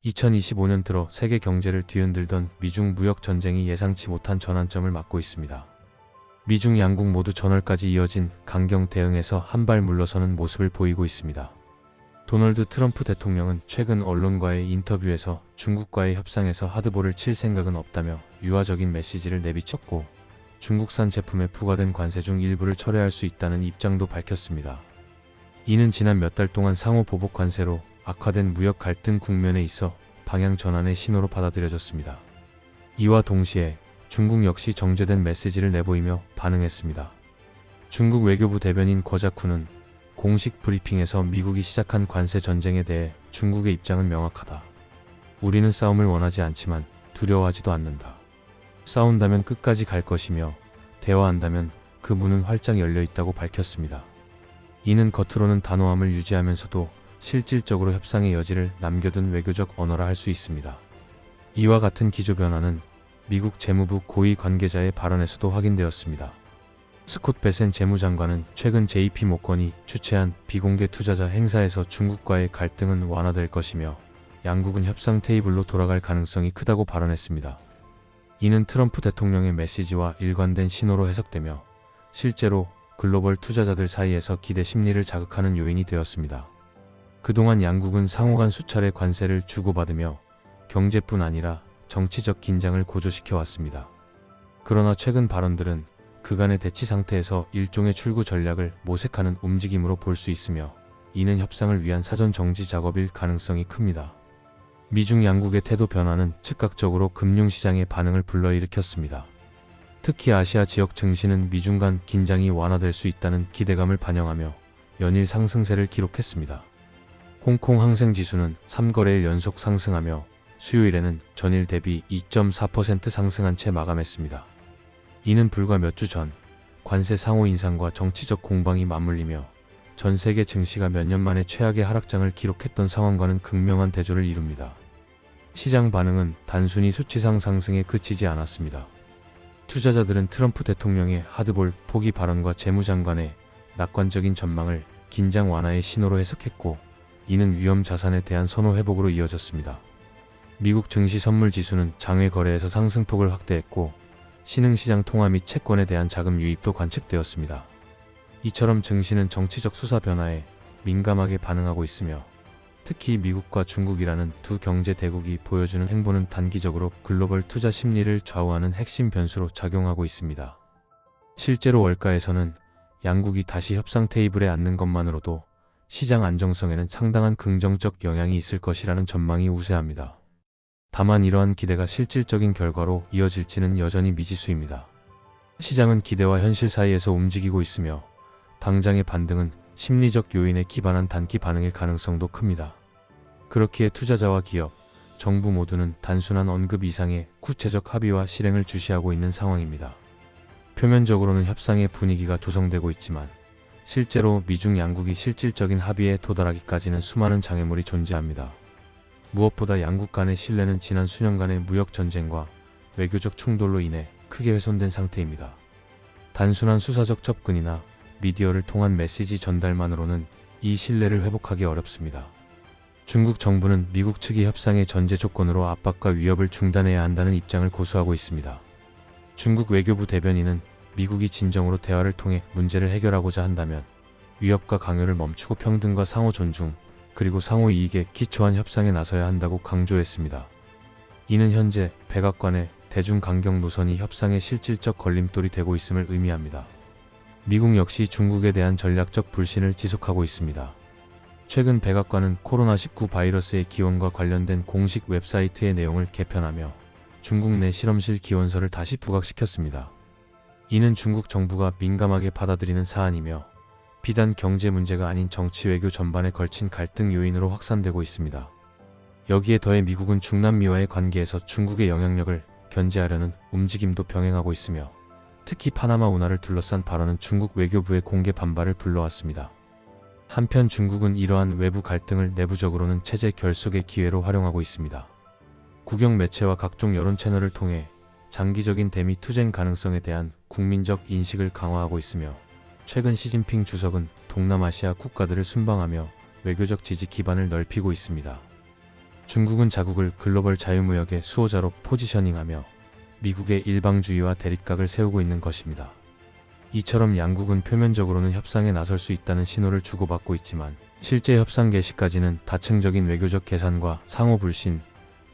2025년 들어 세계 경제를 뒤흔들던 미중 무역 전쟁이 예상치 못한 전환점을 맞고 있습니다. 미중 양국 모두 전월까지 이어진 강경 대응에서 한 발 물러서는 모습을 보이고 있습니다. 도널드 트럼프 대통령은 최근 언론과의 인터뷰에서 중국과의 협상에서 하드볼을 칠 생각은 없다며 유화적인 메시지를 내비쳤고, 중국산 제품에 부과된 관세 중 일부를 철회할 수 있다는 입장도 밝혔습니다. 이는 지난 몇 달 동안 상호 보복 관세로 악화된 무역 갈등 국면에 있어 방향 전환의 신호로 받아들여졌습니다. 이와 동시에 중국 역시 정제된 메시지를 내보이며 반응했습니다. 중국 외교부 대변인 거 자쿠는 공식 브리핑에서 미국이 시작한 관세 전쟁에 대해 중국의 입장은 명확하다. 우리는 싸움을 원하지 않지만 두려워하지도 않는다. 싸운다면 끝까지 갈 것이며 대화한다면 그 문은 활짝 열려 있다고 밝혔습니다. 이는 겉으로는 단호함을 유지하면서도 실질적으로 협상의 여지를 남겨둔 외교적 언어라 할 수 있습니다. 이와 같은 기조 변화는 미국 재무부 고위 관계자의 발언에서도 확인되었습니다. 스콧 베센 재무장관은 최근 JP 모건이 주최한 비공개 투자자 행사에서 중국과의 갈등은 완화될 것이며 양국은 협상 테이블로 돌아갈 가능성이 크다고 발언했습니다. 이는 트럼프 대통령의 메시지와 일관된 신호로 해석되며 실제로 글로벌 투자자들 사이에서 기대 심리를 자극하는 요인이 되었습니다. 그동안 양국은 상호 간 수차례 관세를 주고받으며 경제뿐 아니라 정치적 긴장을 고조시켜 왔습니다. 그러나 최근 발언들은 그간의 대치 상태에서 일종의 출구 전략을 모색하는 움직임으로 볼 수 있으며, 이는 협상을 위한 사전 정지 작업일 가능성이 큽니다. 미중 양국의 태도 변화는 즉각적으로 금융시장의 반응을 불러일으켰습니다. 특히 아시아 지역 증시는 미중 간 긴장이 완화될 수 있다는 기대감을 반영하며 연일 상승세를 기록했습니다. 홍콩 항생지수는 3거래일 연속 상승하며 수요일에는 전일 대비 2.4% 상승한 채 마감했습니다. 이는 불과 몇 주 전 관세 상호 인상과 정치적 공방이 맞물리며 전 세계 증시가 몇 년 만에 최악의 하락장을 기록했던 상황과는 극명한 대조를 이룹니다. 시장 반응은 단순히 수치상 상승에 그치지 않았습니다. 투자자들은 트럼프 대통령의 하드볼 포기 발언과 재무장관의 낙관적인 전망을 긴장 완화의 신호로 해석했고, 이는 위험 자산에 대한 선호 회복으로 이어졌습니다. 미국 증시 선물 지수는 장외 거래에서 상승폭을 확대했고, 신흥시장 통화 및 채권에 대한 자금 유입도 관측되었습니다. 이처럼 증시는 정치적 수사 변화에 민감하게 반응하고 있으며, 특히 미국과 중국이라는 두 경제 대국이 보여주는 행보는 단기적으로 글로벌 투자 심리를 좌우하는 핵심 변수로 작용하고 있습니다. 실제로 월가에서는 양국이 다시 협상 테이블에 앉는 것만으로도 시장 안정성에는 상당한 긍정적 영향이 있을 것이라는 전망이 우세합니다. 다만 이러한 기대가 실질적인 결과로 이어질지는 여전히 미지수입니다. 시장은 기대와 현실 사이에서 움직이고 있으며 당장의 반등은 심리적 요인에 기반한 단기 반응일 가능성도 큽니다. 그렇기에 투자자와 기업, 정부 모두는 단순한 언급 이상의 구체적 합의와 실행을 주시하고 있는 상황입니다. 표면적으로는 협상의 분위기가 조성되고 있지만 실제로 미중 양국이 실질적인 합의에 도달하기까지는 수많은 장애물이 존재합니다. 무엇보다 양국 간의 신뢰는 지난 수년간의 무역 전쟁과 외교적 충돌로 인해 크게 훼손된 상태입니다. 단순한 수사적 접근이나 미디어를 통한 메시지 전달만으로는 이 신뢰를 회복하기 어렵습니다. 중국 정부는 미국 측이 협상의 전제 조건으로 압박과 위협을 중단해야 한다는 입장을 고수하고 있습니다. 중국 외교부 대변인은 미국이 진정으로 대화를 통해 문제를 해결하고자 한다면 위협과 강요를 멈추고 평등과 상호 존중, 그리고 상호 이익에 기초한 협상에 나서야 한다고 강조했습니다. 이는 현재 백악관의 대중 강경 노선이 협상의 실질적 걸림돌이 되고 있음을 의미합니다. 미국 역시 중국에 대한 전략적 불신을 지속하고 있습니다. 최근 백악관은 코로나19 바이러스의 기원과 관련된 공식 웹사이트의 내용을 개편하며 중국 내 실험실 기원서를 다시 부각시켰습니다. 이는 중국 정부가 민감하게 받아들이는 사안이며 비단 경제 문제가 아닌 정치 외교 전반에 걸친 갈등 요인으로 확산되고 있습니다. 여기에 더해 미국은 중남미와의 관계에서 중국의 영향력을 견제하려는 움직임도 병행하고 있으며, 특히 파나마 운하를 둘러싼 발언은 중국 외교부의 공개 반발을 불러왔습니다. 한편 중국은 이러한 외부 갈등을 내부적으로는 체제 결속의 기회로 활용하고 있습니다. 국영 매체와 각종 여론 채널을 통해 장기적인 대미 투쟁 가능성에 대한 국민적 인식을 강화하고 있으며, 최근 시진핑 주석은 동남아시아 국가들을 순방하며 외교적 지지 기반을 넓히고 있습니다. 중국은 자국을 글로벌 자유무역의 수호자로 포지셔닝하며 미국의 일방주의와 대립각을 세우고 있는 것입니다. 이처럼 양국은 표면적으로는 협상에 나설 수 있다는 신호를 주고받고 있지만 실제 협상 개시까지는 다층적인 외교적 계산과 상호 불신,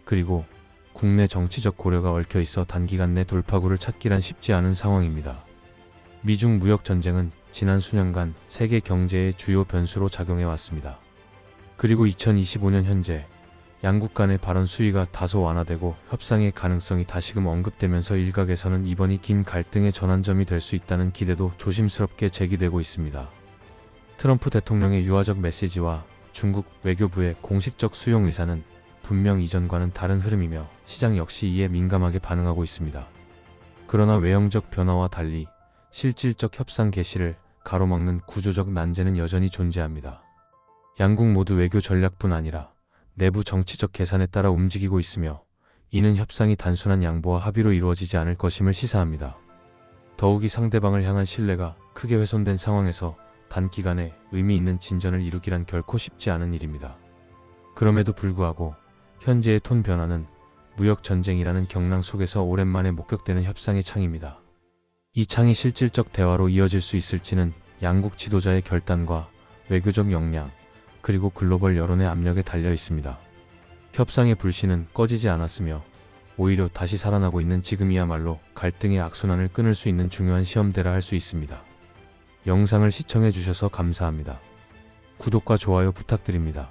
그리고 국내 정치적 고려가 얽혀 있어 단기간 내 돌파구를 찾기란 쉽지 않은 상황입니다. 미중 무역 전쟁은 지난 수년간 세계 경제의 주요 변수로 작용해 왔습니다. 그리고 2025년 현재 양국 간의 발언 수위가 다소 완화되고 협상의 가능성이 다시금 언급되면서 일각에서는 이번이 긴 갈등의 전환점이 될 수 있다는 기대도 조심스럽게 제기되고 있습니다. 트럼프 대통령의 유화적 메시지와 중국 외교부의 공식적 수용 의사는 분명 이전과는 다른 흐름이며 시장 역시 이에 민감하게 반응하고 있습니다. 그러나 외형적 변화와 달리 실질적 협상 개시를 가로막는 구조적 난제는 여전히 존재합니다. 양국 모두 외교 전략뿐 아니라 내부 정치적 계산에 따라 움직이고 있으며 이는 협상이 단순한 양보와 합의로 이루어지지 않을 것임을 시사합니다. 더욱이 상대방을 향한 신뢰가 크게 훼손된 상황에서 단기간에 의미 있는 진전을 이루기란 결코 쉽지 않은 일입니다. 그럼에도 불구하고 현재의 톤 변화는 무역 전쟁이라는 경랑 속에서 오랜만에 목격되는 협상의 창입니다. 이 창이 실질적 대화로 이어질 수 있을지는 양국 지도자의 결단과 외교적 역량, 그리고 글로벌 여론의 압력에 달려 있습니다. 협상의 불씨는 꺼지지 않았으며 오히려 다시 살아나고 있는 지금이야말로 갈등의 악순환을 끊을 수 있는 중요한 시험대라 할 수 있습니다. 영상을 시청해 주셔서 감사합니다. 구독과 좋아요 부탁드립니다.